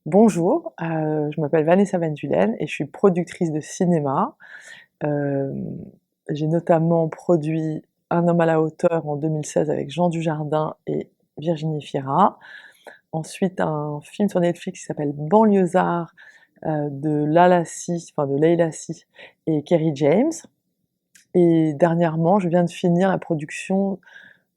Bonjour, je m'appelle Vanessa Van Dulen et je suis productrice de cinéma. Hem, j'ai notamment produit Un homme à la hauteur en 2016 avec Jean Dujardin et Virginie Fira. Ensuite un film sur Netflix qui s'appelle Banlieusards, de Lala Sy, enfin de Leila Sy et Kerry James. Et dernièrement, je viens de finir la production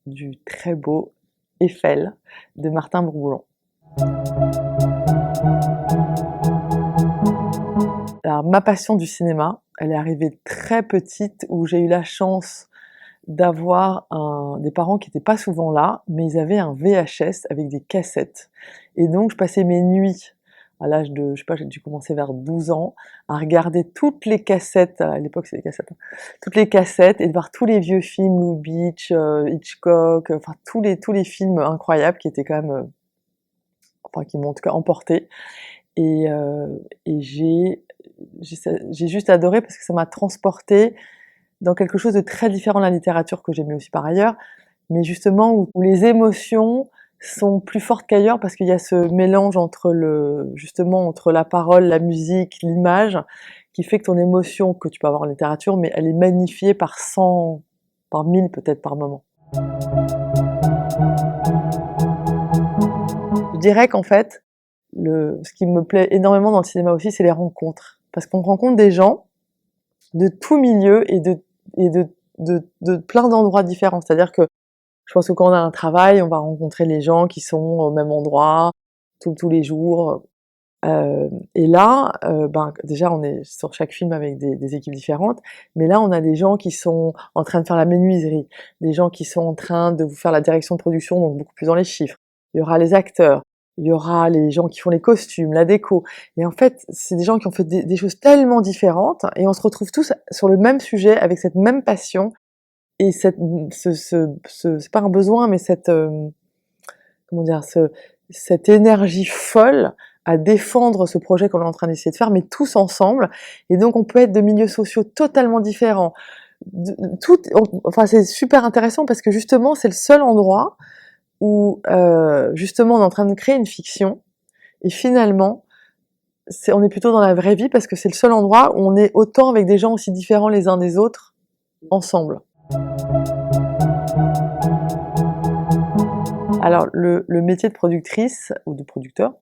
du très beau Eiffel de Martin Bourboulon. Alors ma passion du cinéma, elle est arrivée très petite où j'ai eu la chance d'avoir des parents qui étaient pas souvent là, mais ils avaient un VHS avec des cassettes. Et donc je passais mes nuits, à l'âge de, je sais pas, j'ai dû commencer vers 12 ans, à regarder toutes les cassettes, à l'époque c'était des cassettes, hein, toutes les cassettes et de voir tous les vieux films, Lou Beach, Hitchcock, enfin tous les films incroyables qui étaient quand même, enfin qui m'ont en tout cas emporté. Et j'ai juste adoré parce que ça m'a transportée dans quelque chose de très différent de la littérature que j'aimais aussi par ailleurs, mais justement où les émotions sont plus fortes qu'ailleurs parce qu'il y a ce mélange justement entre la parole, la musique, l'image, qui fait que ton émotion que tu peux avoir en littérature, mais elle est magnifiée par 100, par 1000 peut-être par moment. Je dirais qu'en fait, ce qui me plaît énormément dans le cinéma aussi, c'est les rencontres. Parce qu'on rencontre des gens de tout milieu et de plein d'endroits différents. C'est-à-dire que je pense que quand on a un travail, on va rencontrer les gens qui sont au même endroit tous les jours. Et là, ben, déjà on est sur chaque film avec des équipes différentes, mais là on a des gens qui sont en train de faire la menuiserie, des gens qui sont en train de vous faire la direction de production, donc beaucoup plus dans les chiffres. Il y aura les acteurs, il y aura les gens qui font les costumes, la déco. Et en fait, c'est des gens qui ont fait des choses tellement différentes, et on se retrouve tous sur le même sujet avec cette même passion et c'est pas un besoin, mais comment dire, cette énergie folle à défendre ce projet qu'on est en train d'essayer de faire, mais tous ensemble. Et donc on peut être de milieux sociaux totalement différents. Enfin c'est super intéressant parce que justement c'est le seul endroit où justement on est en train de créer une fiction et finalement on est plutôt dans la vraie vie parce que c'est le seul endroit où on est autant avec des gens aussi différents les uns des autres ensemble. Alors le métier de productrice ou de producteur,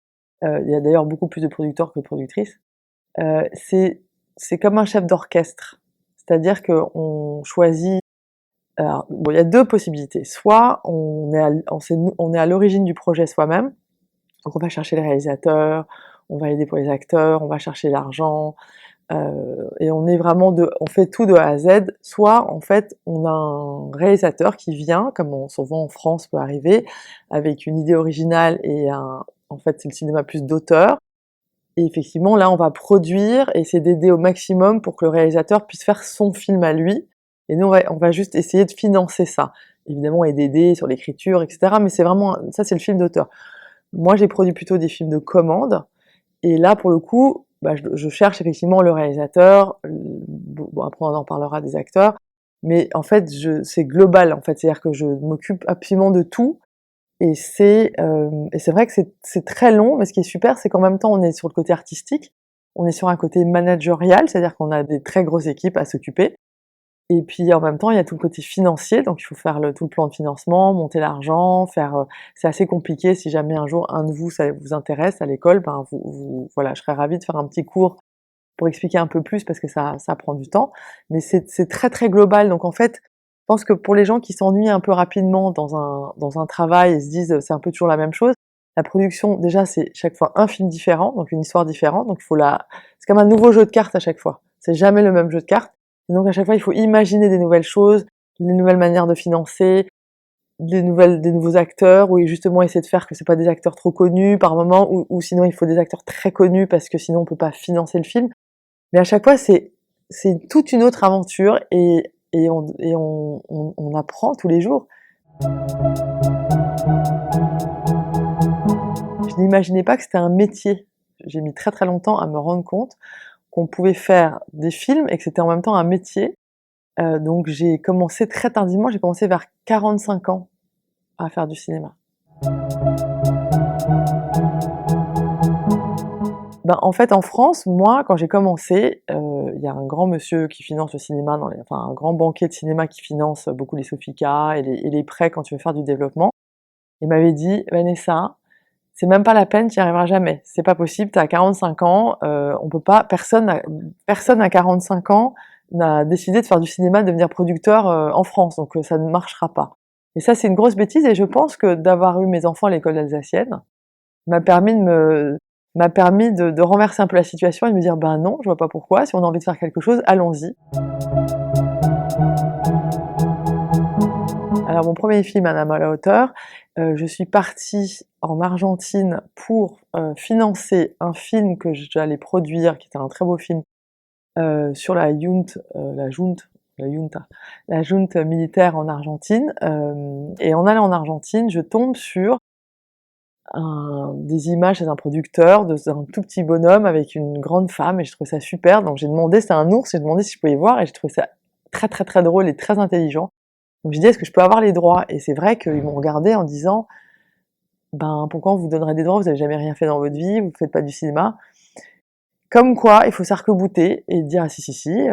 il y a d'ailleurs beaucoup plus de producteurs que de productrices, c'est comme un chef d'orchestre. C'est-à-dire qu'on choisit, alors bon, il y a 2 possibilités. Soit on est à l'origine du projet soi-même, donc on va chercher les réalisateurs, on va aider pour les acteurs, on va chercher l'argent, et on fait tout de A à Z. Soit en fait on a un réalisateur qui vient, comme souvent en France peut arriver, avec une idée originale en fait c'est le cinéma plus d'auteur. Et effectivement là on va produire et essayer d'aider au maximum pour que le réalisateur puisse faire son film à lui. Et nous on va juste essayer de financer ça. Évidemment et d'aider sur l'écriture, etc. Mais c'est vraiment, ça c'est le film d'auteur. Moi j'ai produit plutôt des films de commande. Et là, pour le coup, bah, je cherche effectivement le réalisateur. Bon, après, on en parlera des acteurs. Mais en fait, c'est global. En fait, c'est-à-dire que je m'occupe absolument de tout. Et c'est vrai que c'est très long. Mais ce qui est super, c'est qu'en même temps, on est sur le côté artistique. On est sur un côté managérial, c'est-à-dire qu'on a des très grosses équipes à s'occuper. Et puis en même temps, il y a tout le côté financier, donc il faut faire tout le plan de financement, monter l'argent, c'est assez compliqué. Si jamais un jour un de vous, ça vous intéresse à l'école, ben voilà, je serais ravie de faire un petit cours pour expliquer un peu plus parce que ça prend du temps. Mais c'est très très global. Donc en fait, je pense que pour les gens qui s'ennuient un peu rapidement dans un travail et se disent c'est un peu toujours la même chose, la production déjà c'est chaque fois un film différent, donc une histoire différente. Donc c'est comme un nouveau jeu de cartes à chaque fois. C'est jamais le même jeu de cartes. Et donc à chaque fois, il faut imaginer des nouvelles choses, des nouvelles manières de financer, des nouveaux acteurs, ou justement essayer de faire que c'est pas des acteurs trop connus par moment, ou sinon il faut des acteurs très connus parce que sinon on peut pas financer le film. Mais à chaque fois, c'est toute une autre aventure et on apprend tous les jours. Je n'imaginais pas que c'était un métier. J'ai mis très très longtemps à me rendre compte qu'on pouvait faire des films et que c'était en même temps un métier. Donc j'ai commencé très tardivement, j'ai commencé vers 45 ans à faire du cinéma. Ben, en fait, en France, moi, quand j'ai commencé, il y a un grand monsieur qui finance le cinéma enfin un grand banquier de cinéma qui finance beaucoup les Sofica et les prêts quand tu veux faire du développement. Il m'avait dit: «Vanessa, c'est même pas la peine, tu y arriveras jamais. C'est pas possible, tu as 45 ans, on peut pas personne à 45 ans n'a décidé de faire du cinéma, de devenir producteur, en France, donc ça ne marchera pas». Et ça, c'est une grosse bêtise et je pense que d'avoir eu mes enfants à l'école alsacienne m'a permis de me m'a permis de renverser un peu la situation et de me dire: «Ben non, je vois pas pourquoi, si on a envie de faire quelque chose, allons-y». Alors mon premier film, Un homme à la hauteur, je suis partie en Argentine pour, financer un film que j'allais produire, qui était un très beau film, sur la junte militaire en Argentine, et en allant en Argentine, je tombe sur des images d'un producteur, d'un tout petit bonhomme avec une grande femme et j'ai trouvé ça super, donc j'ai demandé, c'était un ours, j'ai demandé si je pouvais voir et j'ai trouvé ça très, très, très drôle et très intelligent. Donc j'ai dit: «Est-ce que je peux avoir les droits?» Et c'est vrai qu'ils m'ont regardé en disant: «Ben, pourquoi on vous donnerait des droits? Vous avez jamais rien fait dans votre vie, vous faites pas du cinéma». Comme quoi, il faut s'arc-bouter et dire: «Ah si, si, si»,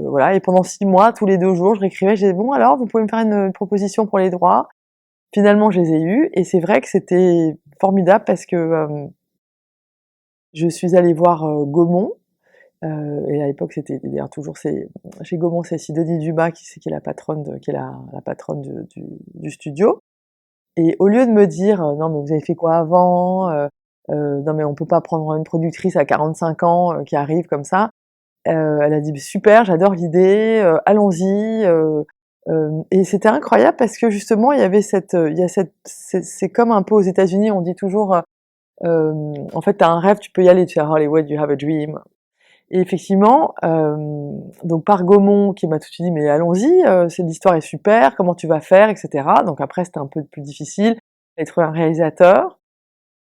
voilà, et pendant 6 mois, tous les 2 jours, je réécrivais, je disais: «Bon alors, vous pouvez me faire une proposition pour les droits?» Finalement, je les ai eus et c'est vrai que c'était formidable parce que, je suis allée voir, Gaumont, et à l'époque, c'était d'ailleurs toujours chez Gaumont, c'est Sidonie Dumas qui est la patronne qui est la patronne du studio. Et au lieu de me dire: «Non mais vous avez fait quoi avant? Non mais on peut pas prendre une productrice à 45 ans, qui arrive comme ça», elle a dit: «Super, j'adore l'idée, allons-y», et c'était incroyable parce que justement il y avait il y a c'est comme un peu aux États-Unis, on dit toujours, en fait, tu as un rêve, tu peux y aller, tu es à Hollywood, you have a dream. Et effectivement, donc par Gaumont qui m'a tout de suite dit: «Mais allons-y, l'histoire est super, comment tu vas faire?» et cetera. Donc après c'était un peu plus difficile, j'ai trouvé un réalisateur.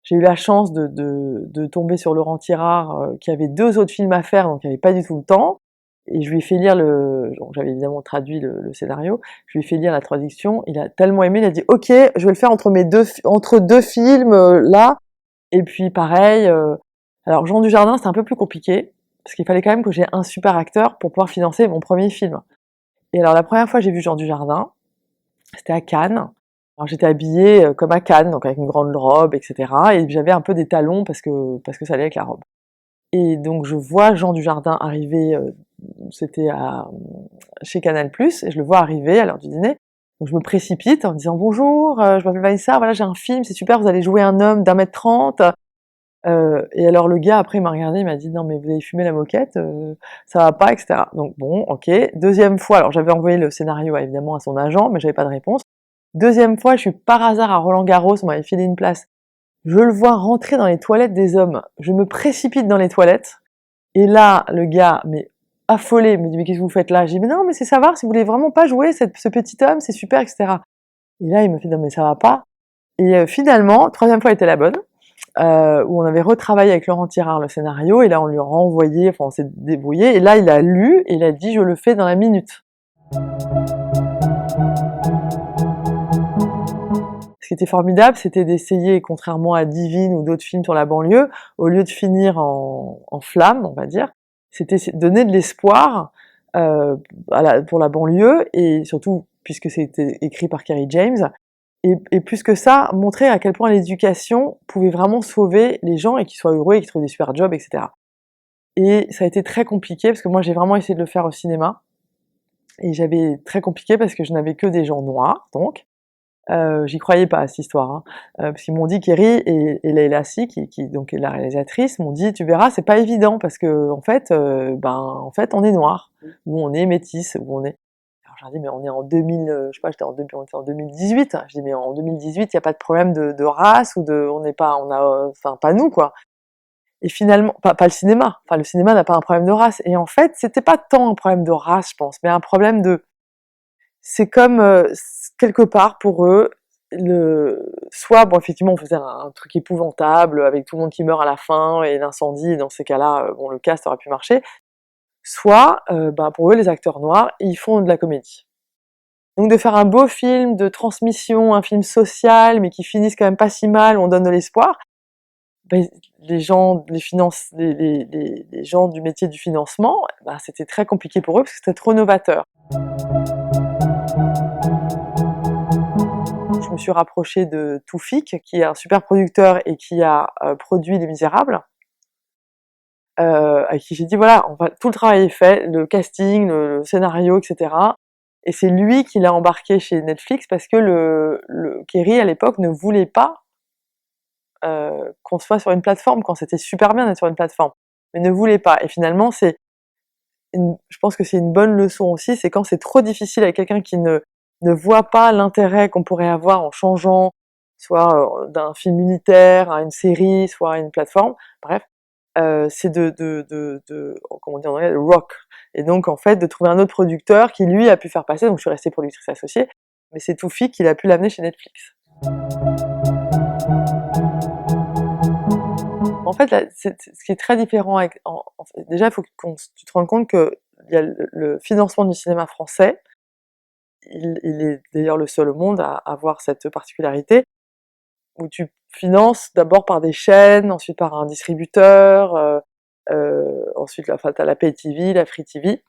J'ai eu la chance de tomber sur Laurent Tirard, qui avait 2 autres films à faire, donc il avait pas du tout le temps et je lui ai fait lire donc j'avais évidemment traduit le scénario, je lui ai fait lire la traduction, il a tellement aimé, il a dit: «OK, je vais le faire entre 2 films, là». Et puis pareil, alors Jean Dujardin, c'était un peu plus compliqué, parce qu'il fallait quand même que j'ai un super acteur pour pouvoir financer mon premier film. Et alors la première fois que j'ai vu Jean Dujardin, c'était à Cannes. Alors j'étais habillée, comme à Cannes, donc avec une grande robe et cetera et j'avais un peu des talons parce que ça allait avec la robe. Et donc je vois Jean Dujardin arriver, c'était chez Canal+ et je le vois arriver à l'heure du dîner. Donc je me précipite en me disant: «Bonjour, je m'appelle Vanessa, voilà j'ai un film, c'est super, vous allez jouer un homme d'1 m 30». Et alors le gars après il m'a regardé, il m'a dit: «Non mais vous avez fumé la moquette, ça va pas» et cetera. Donc bon, OK. Deuxième fois, alors j'avais envoyé le scénario évidemment à son agent, mais j'avais pas de réponse. Deuxième fois, je suis par hasard à Roland-Garros, on m'avait filé une place. Je le vois rentrer dans les toilettes des hommes. Je me précipite dans les toilettes et là, le gars, mais affolé, me dit: «Mais qu'est-ce que vous faites là?» J'ai dit: «Mais non, mais c'est savoir si vous voulez vraiment pas jouer ce petit homme, c'est super» et cetera. Et là, il me fait: «Non mais ça va pas». Et finalement, troisième fois était la bonne. Où on avait retravaillé avec Laurent Tirard le scénario et là on lui a renvoyé, enfin on s'est débrouillé et là il a lu et il a dit: «Je le fais dans la minute». Ce qui était formidable, c'était d'essayer, contrairement à Divine ou d'autres films sur la banlieue, au lieu de finir en flammes, on va dire, c'était donner de l'espoir, pour la banlieue et surtout puisque c'était écrit par Kerry James. Et plus que ça, montrer à quel point l'éducation pouvait vraiment sauver les gens et qu'ils soient heureux et qu'ils trouvent des super jobs et cetera. Et ça a été très compliqué parce que moi j'ai vraiment essayé de le faire au cinéma et j'avais très compliqué parce que je n'avais que des gens noirs donc, j'y croyais pas à cette histoire, hein, parce qu'ils m'ont dit Kerry et Leila Si qui donc est la réalisatrice m'ont dit: «Tu verras, c'est pas évident parce qu'en fait, en fait on est noirs ou on est métis ou on est». Alors je leur dis: «Mais on est en 2000, je sais pas, on était en 2018». Je dis: «Mais en 2018, il y a pas de problème de race ou de on a, enfin pas nous quoi». Et finalement, pas le cinéma. Enfin le cinéma n'a pas un problème de race. Et en fait, c'était pas tant un problème de race, je pense, mais un problème de c'est comme, quelque part pour eux, soit bon effectivement on faisait un truc épouvantable avec tout le monde qui meurt à la fin et l'incendie, dans ces cas-là, bon le cast aurait pu marcher. soit, pour eux, les acteurs noirs, ils font de la comédie. Donc de faire un beau film de transmission, un film social, mais qui finisse quand même pas si mal, où on donne de l'espoir, les gens, les gens du métier du financement, c'était très compliqué pour eux parce que c'était trop novateur. Je me suis rapprochée de Toufik, qui est un super producteur et qui a produit Les Misérables, à qui j'ai dit voilà, tout le travail est fait, le casting, le scénario, etc. Et c'est lui qui l'a embarqué chez Netflix parce que le Kerry à l'époque ne voulait pas qu'on soit sur une plateforme quand c'était super bien d'être sur une plateforme, mais ne voulait pas. Et finalement, je pense que c'est une bonne leçon aussi, c'est quand c'est trop difficile avec quelqu'un qui ne voit pas l'intérêt qu'on pourrait avoir en changeant, soit d'un film unitaire à une série, soit à une plateforme, bref, c'est comment on dit en anglais, rock. Et donc en fait, de trouver un autre producteur qui lui a pu faire passer, donc je suis restée productrice associée, mais c'est Toufik qui a pu l'amener chez Netflix. En fait, là, ce qui est très différent déjà, il faut que tu te rendes compte que il y a le financement du cinéma français, il est d'ailleurs le seul au monde à avoir cette particularité, où tu finances d'abord par des chaînes, ensuite par un distributeur, ensuite t'as la Pay TV, la Free TV,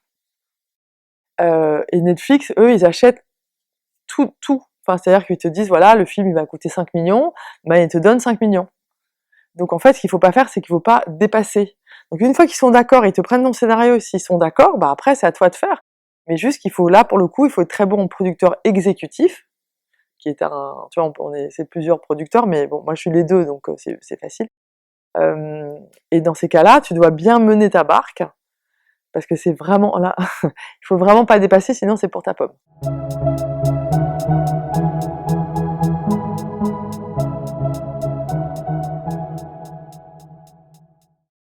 et Netflix, eux, ils achètent tout. Enfin, c'est-à-dire qu'ils te disent, voilà, le film, il va coûter 5 millions, ils te donnent 5 millions. Donc en fait, ce qu'il faut pas faire, c'est qu'il faut pas dépasser. Donc une fois qu'ils sont d'accord, ils te prennent ton scénario, s'ils sont d'accord, après c'est à toi de faire. Mais juste qu'il faut, là pour le coup, il faut être très bon producteur exécutif, qui est tu vois, c'est plusieurs producteurs, mais bon, moi je suis les deux, donc c'est facile. Et dans ces cas-là, tu dois bien mener ta barque, parce que c'est vraiment là, il faut vraiment pas dépasser, sinon c'est pour ta pomme.